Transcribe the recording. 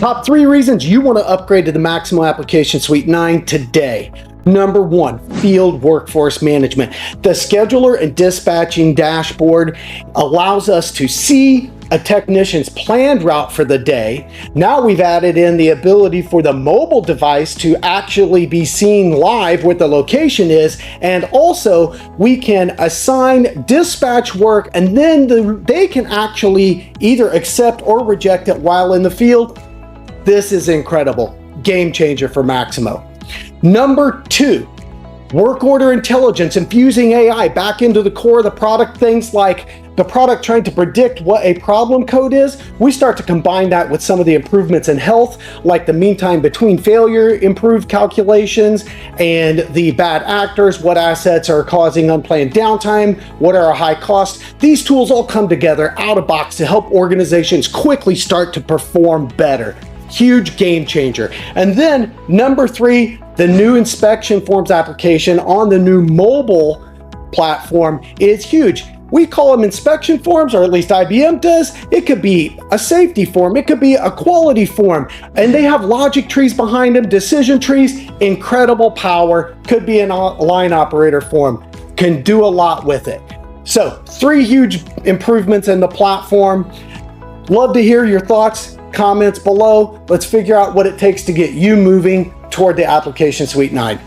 Top 3 reasons you want to upgrade to the Maximo Application Suite 9 today. Number 1, field workforce management. The scheduler and dispatching dashboard allows us to see a technician's planned route for the day. Now we've added in the ability for the mobile device to actually be seen live what the location is, and also we can assign dispatch work, and then they can actually either accept or reject it while in the field. This is incredible. Game changer for Maximo. Number 2, work order intelligence, infusing AI back into the core of the product. Things like the product trying to predict what a problem code is. We start to combine that with some of the improvements in health, like the mean time between failure, improved calculations, and the bad actors, what assets are causing unplanned downtime, what are our high costs. These tools all come together out of box to help organizations quickly start to perform better. Huge game changer. And then number 3, the new inspection forms application on the new mobile platform is huge. We call them inspection forms, or at least IBM does. It could be a safety form, it could be a quality form, and they have logic trees behind them, decision trees, incredible power. Could be a line operator form, can do a lot with it. So 3 huge improvements in the platform. Love to hear your thoughts, comments below. Let's figure out what it takes to get you moving toward the Application Suite 9.